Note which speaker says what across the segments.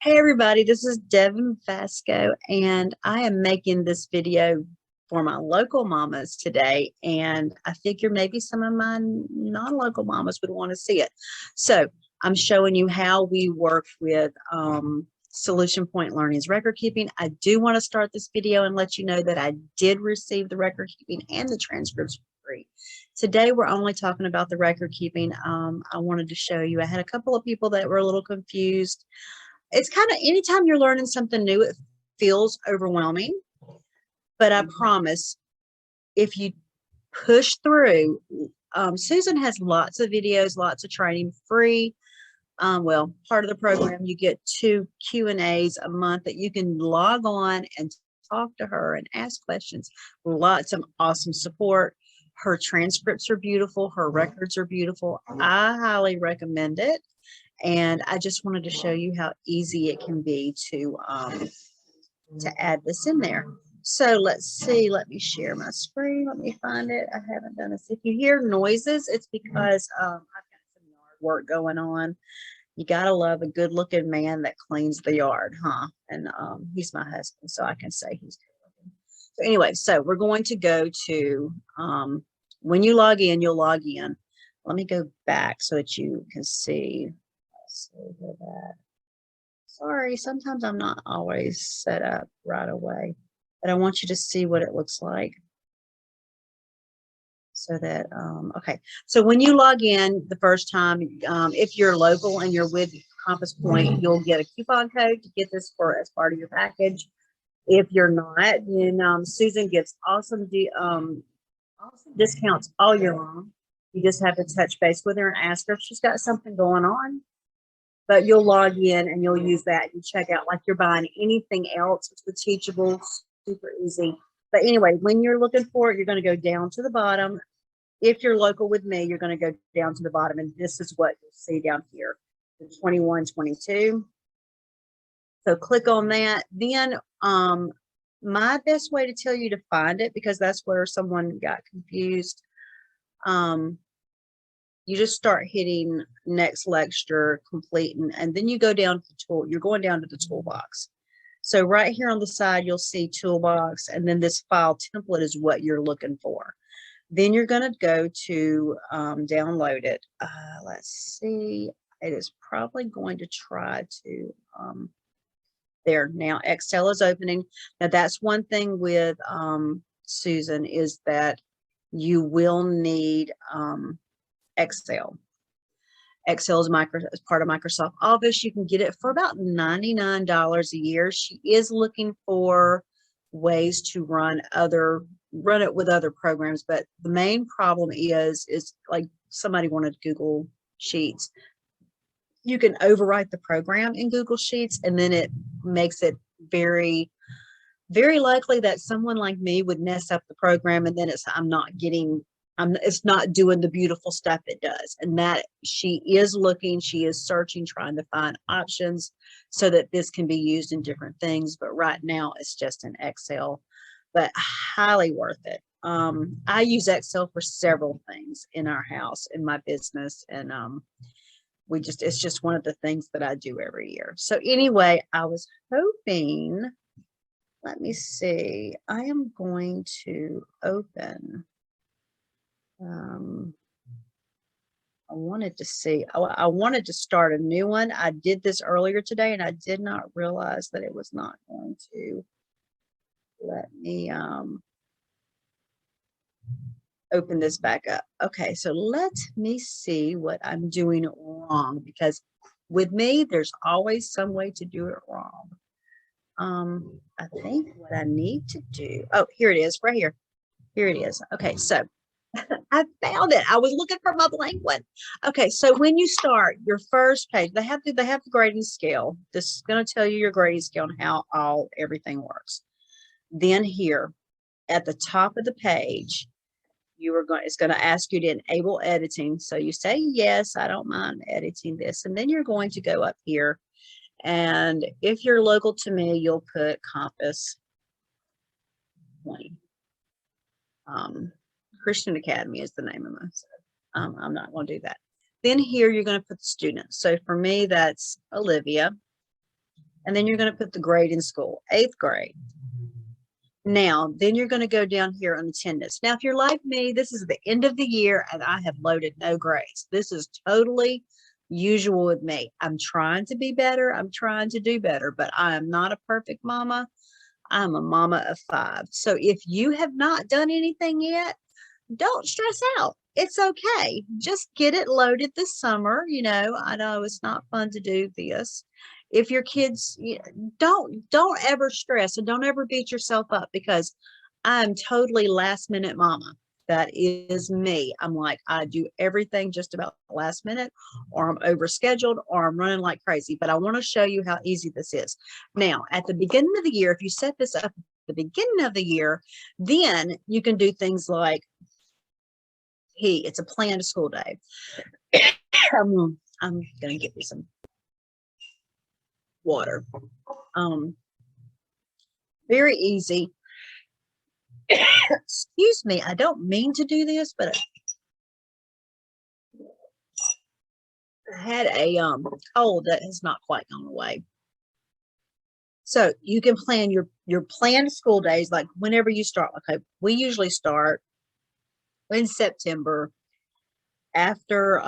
Speaker 1: Hey everybody, this is Devin Vasco, and I am making this video for my local mamas today, and I figure maybe some of my non-local mamas would want to see it. So I'm showing you how we work with Solution Point Learning's record keeping. I do want to start this video and let you know that I did receive the record keeping and the transcripts for free. Today we're only talking about the record keeping. I wanted to show you, I had a couple of people that were a little confused. It's kind of anytime you're learning something new, it feels overwhelming. But I promise, if you push through, Susan has lots of videos, lots of training free. Well, part of the program, you get 2 Q&As a month that you can log on and talk to her and ask questions. Lots of awesome support. Her transcripts are beautiful. Her records are beautiful. I highly recommend it. And I just wanted to show you how easy it can be to add this in there. So let's see, let me share my screen. Let me find it. I haven't done this. If you hear noises, it's because I've got some yard work going on. You gotta love a good looking man that cleans the yard, huh? And he's my husband, so I can say he's good looking. So anyway, so we're going to go to, when you log in, you'll log in. Let me go back so that you can see. That. Sorry, sometimes I'm not always set up right away, but I want you to see what it looks like. So that, okay. So when you log in the first time, if you're local and you're with Compass Point, you'll get a coupon code to get this as part of your package. If you're not, then Susan gets awesome discounts all year long. You just have to touch base with her and ask her if she's got something going on. But you'll log in and you'll use that. You check out like you're buying anything else. It's with Teachable, super easy. But anyway, when you're looking for it, you're going to go down to the bottom. If you're local with me, you're going to go down to the bottom, and this is what you'll see down here, the 2122. So click on that. Then my best way to tell you to find it, because that's where someone got confused, you just start hitting next lecture, complete, and then you go down to the tool. You're going down to the toolbox. So right here on the side, you'll see toolbox, and then this file template is what you're looking for. Then you're going to go to download it. Let's see. It is probably going to try to, there. Now Excel is opening. Now that's one thing with Susan, is that you will need Excel. Excel is part of Microsoft Office. You can get it for about $99 a year. She is looking for ways to run it with other programs, but the main problem is like somebody wanted Google Sheets. You can overwrite the program in Google Sheets, and then it makes it very, very likely that someone like me would mess up the program, and then it's not doing the beautiful stuff it does. And that she is searching, trying to find options so that this can be used in different things. But right now it's just in Excel, but highly worth it. I use Excel for several things in our house, in my business, and it's just one of the things that I do every year. So anyway, I was hoping, let me see, I am going to open, I wanted to see, I wanted to start a new one. I did this earlier today, and I did not realize that it was not going to let me open this back up. Okay, so let me see what I'm doing wrong, because with me, there's always some way to do it wrong. I think what I need to do, oh, here it is, right here. Here it is. Okay, so I found it. I was looking for my blank one. Okay, so when you start your first page, they have the grading scale. This is going to tell you your grading scale and how everything works. Then here at the top of the page, it's going to ask you to enable editing. So you say yes, I don't mind editing this, and then you're going to go up here, and if you're local to me, you'll put Compass Point. Christian Academy is the name of my stuff. I'm not going to do that. Then here you're going to put the student. So for me, that's Olivia. And then you're going to put the grade in school, 8th grade. Now, then you're going to go down here on attendance. Now, if you're like me, this is the end of the year and I have loaded no grades. This is totally usual with me. I'm trying to be better. I'm trying to do better, but I am not a perfect mama. I'm a mama of 5. So if you have not done anything yet, don't stress out. It's okay. Just get it loaded this summer. You know, I know it's not fun to do this. If your kids, don't ever stress and don't ever beat yourself up, because I'm totally last minute mama. That is me. I'm like, I do everything just about last minute, or I'm overscheduled, or I'm running like crazy. But I want to show you how easy this is. Now, at the beginning of the year, if you set this up at the beginning of the year, then you can do things like, it's a planned school day. I'm gonna get me some water. Very easy. Excuse me, I don't mean to do this, but I had a cold that has not quite gone away. So you can plan your planned school days, like whenever you start. Okay, we usually start in September after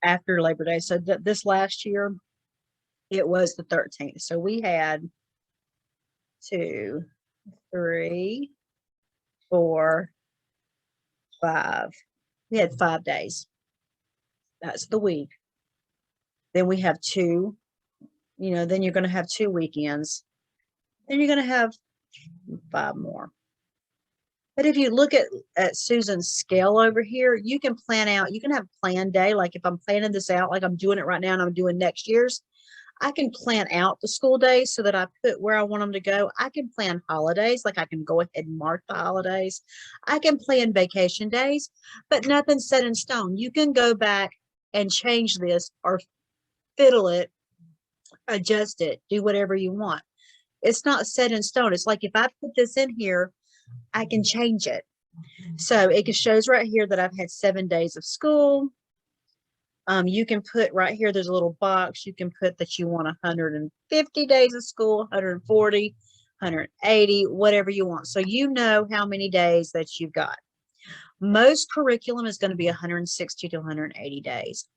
Speaker 1: after Labor Day. So this last year it was the 13th. So we had 2, 3, 4, 5. We had 5 days. That's the week. Then we have 2, then you're going to have 2 weekends. Then you're going to have 5 more. But if you look at Susan's scale over here, you can plan out, you can have a planned day. Like if I'm planning this out, like I'm doing it right now and I'm doing next year's, I can plan out the school days so that I put where I want them to go. I can plan holidays, like I can go ahead and mark the holidays. I can plan vacation days, but nothing's set in stone. You can go back and change this or fiddle it, adjust it, do whatever you want. It's not set in stone. It's like if I put this in here, I can change it. So it shows right here that I've had 7 days of school. You can put right here, there's a little box. You can put that you want 150 days of school, 140, 180, whatever you want. So you know how many days that you've got. Most curriculum is going to be 160 to 180 days.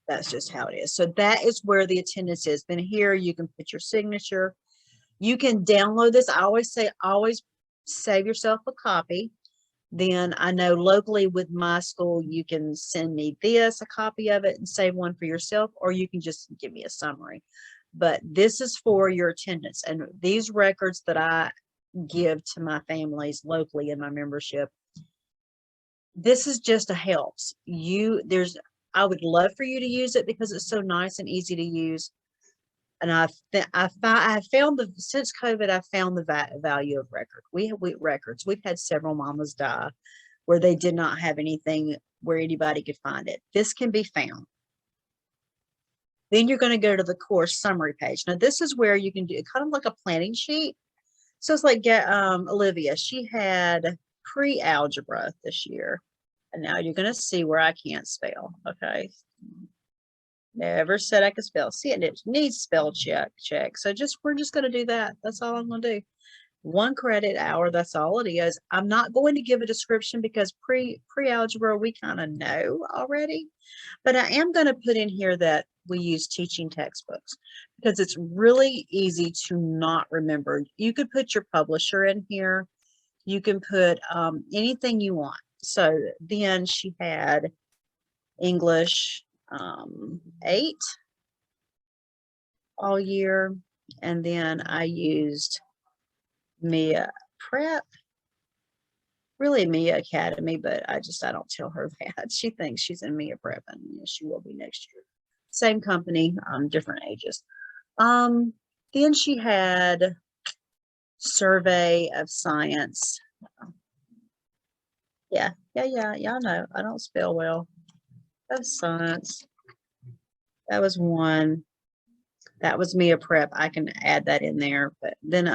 Speaker 1: That's just how it is. So that is where the attendance is. Then here you can put your signature. You can download this. I always say, always save yourself a copy. Then I know locally with my school, you can send me a copy of it and save one for yourself, or you can just give me a summary. But this is for your attendance. And these records that I give to my families locally in my membership, this is just a helps. I would love for you to use it because it's so nice and easy to use. And I found since COVID, I found the value of record. We have records. We've had several mamas die where they did not have anything where anybody could find it. This can be found. Then you're going to go to the course summary page. Now this is where you can do kind of like a planning sheet. So it's like Olivia, she had pre-algebra this year. And now you're going to see where I can't spell. Okay. Never said I could spell. See, it needs spell check. So we're just going to do that. That's all I'm going to do. 1 credit hour. That's all it is. I'm not going to give a description because pre-algebra we kind of know already. But I am going to put in here that we use teaching textbooks because it's really easy to not remember. You could put your publisher in here. You can put anything you want. So then she had English 8 all year, and then I used Mia Prep, really Mia Academy, but I don't tell her that. She thinks she's in Mia Prep, and she will be next year. Same company, different ages. Then she had Survey of Science. Yeah, y'all know I don't spell well. That's science. That was 1. That was Mia Prep. I can add that in there. But then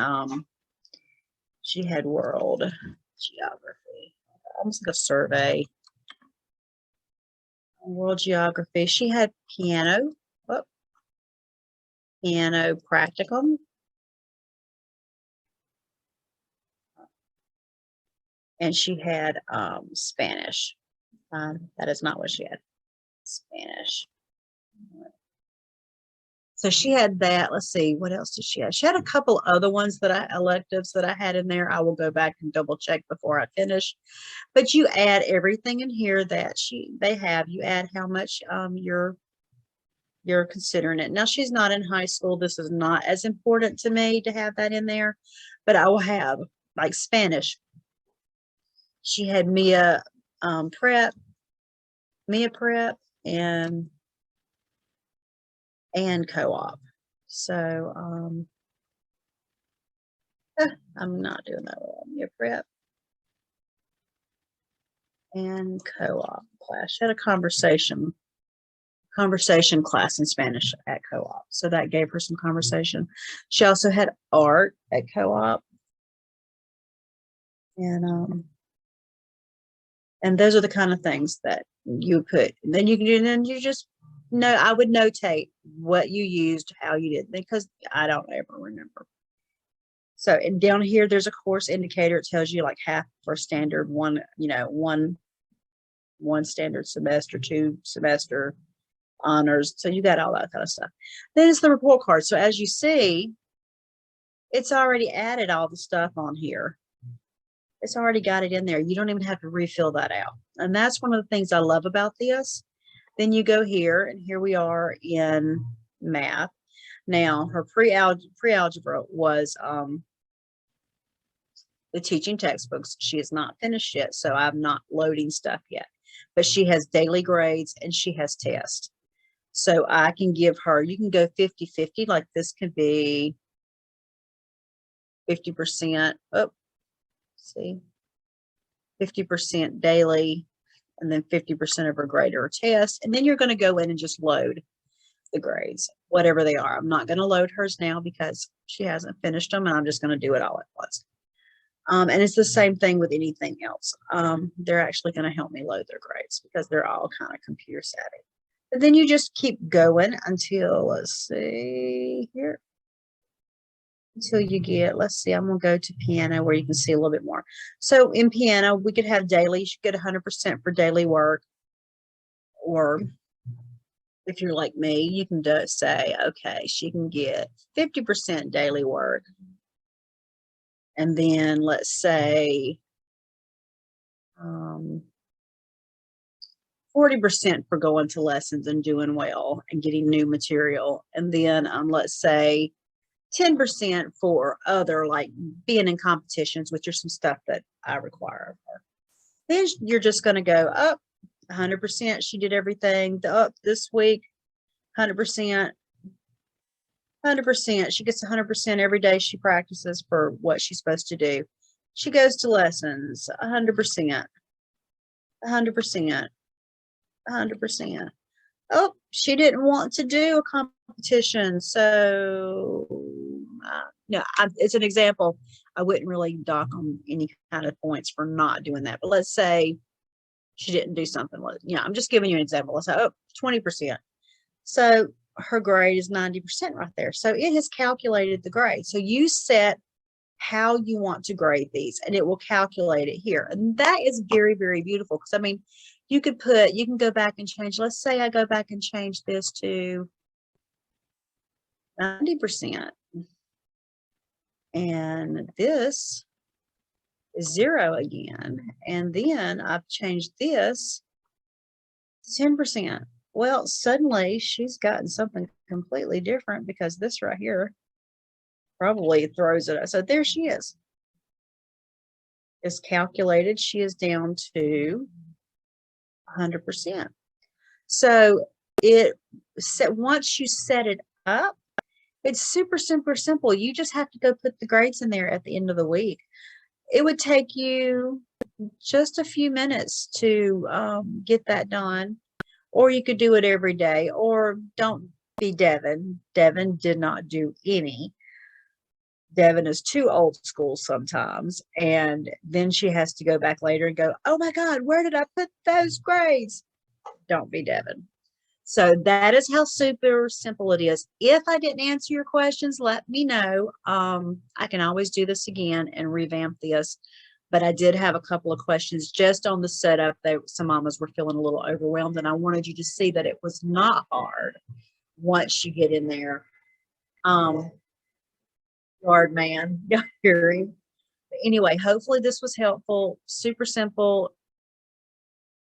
Speaker 1: she had world geography. Almost like a survey. World geography. She had piano, oh, piano practicum, and she had Spanish. That is not what she had. Spanish. So she had that. Let's see, what else did she have? She had a couple other ones electives that I had in there. I will go back and double check before I finish. But you add everything in here that they have. You add how much you're considering it. Now she's not in high school. This is not as important to me to have that in there, but I will have like Spanish. She had prep, Mia prep, and co-op. So I'm not doing that one. Mia prep and co-op class. She had a conversation class in Spanish at co-op. So that gave her some conversation. She also had art at co-op. And those are the kind of things that you put. And then you can do, and then you just know, I would notate what you used, how you did, because I don't ever remember. So, and down here, there's a course indicator. It tells you like half for standard, one standard semester, 2 semester honors. So you got all that kind of stuff. Then it's the report card. So as you see, it's already added all the stuff on here. It's already got it in there. You don't even have to refill that out. And that's one of the things I love about this. Then you go here, and here we are in math. Now, her pre-algebra was the teaching textbooks. She is not finished yet, so I'm not loading stuff yet. But she has daily grades, and she has tests. So I can give her, you can go 50-50, like this could be 50%. Oh, see, 50% daily, and then 50% of her grade or test. And then you're going to go in and just load the grades, whatever they are. I'm not going to load hers now because she hasn't finished them, and I'm just going to do it all at once. And it's the same thing with anything else. They're actually going to help me load their grades because they're all kind of computer savvy. But then you just keep going until, let's see here, until you get, let's see, I'm going to go to piano where you can see a little bit more. So in piano, we could have daily. You should get 100% for daily work. Or if you're like me, you can say, okay, she can get 50% daily work. And then let's say 40% for going to lessons and doing well and getting new material. And then let's say 10% for other, like being in competitions, which are some stuff that I require of her. Then you're just going to go up 100%. She did everything. Up this week, 100%. 100%. She gets 100% every day she practices for what she's supposed to do. She goes to lessons, 100%. 100%. 100%. Oh, she didn't want to do a competition. So, no, it's an example. I wouldn't really dock on any kind of points for not doing that. But let's say she didn't do something. I'm just giving you an example. Let's say, 20%. So her grade is 90% right there. So it has calculated the grade. So you set how you want to grade these, and it will calculate it here. And that is very, very beautiful. Because, I mean, you can go back and change. Let's say I go back and change this to 90%. And this is 0 again. And then I've changed this to 10%. Well, suddenly she's gotten something completely different because this right here probably throws it. So there she is. It's calculated. She is down to 100%. So once you set it up, it's super simple. You just have to go put the grades in there at the end of the week. It would take you just a few minutes to get that done, or you could do it every day. Or don't be Devin. Devin did not do any. Devin is too old school sometimes, and then she has to go back later and go, oh my God, where did I put those grades? Don't be Devin. So that is how super simple it is. If I didn't answer your questions, let me know. I can always do this again and revamp this. But I did have a couple of questions just on the setup. Some mamas were feeling a little overwhelmed, and I wanted you to see that it was not hard once you get in there. Yard man, hearing. Anyway, hopefully this was helpful. Super simple.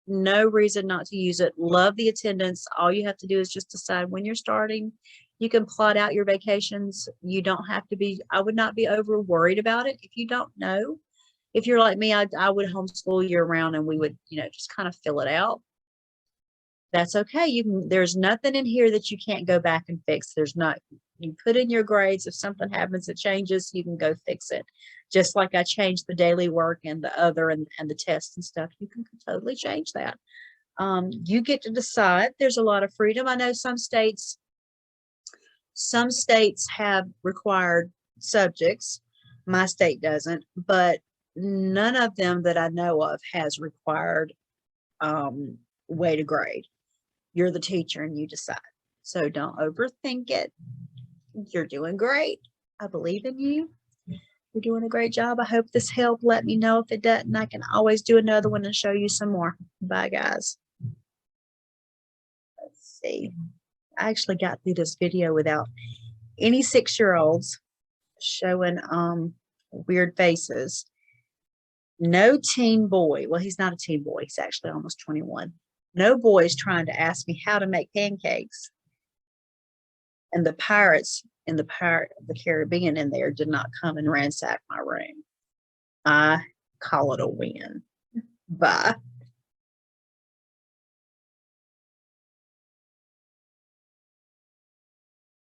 Speaker 1: No reason not to use it. Love the attendance. All you have to do is just decide when you're starting. You can plot out your vacations. You don't have to be, I would not be over worried about it. If you don't know, if you're like me, I would homeschool year round and we would, just kind of fill it out. That's okay. There's nothing in here that you can't go back and fix. You put in your grades. If something happens that changes, you can go fix it. Just like I changed the daily work and the other and the tests and stuff, you can totally change that. You get to decide. There's a lot of freedom. I know some states have required subjects. My state doesn't, but none of them that I know of has required way to grade. You're the teacher and you decide. So don't overthink it. You're doing great. I believe in you. You're doing a great job. I hope this helped. Let me know if it doesn't. I can always do another one and show you some more. Bye, guys. Let's see. I actually got through this video without any 6-year-olds showing weird faces. No teen boy. Well, he's not a teen boy. He's actually almost 21. No boys trying to ask me how to make pancakes. And the pirates in the Caribbean in there did not come and ransack my room. I call it a win. Bye.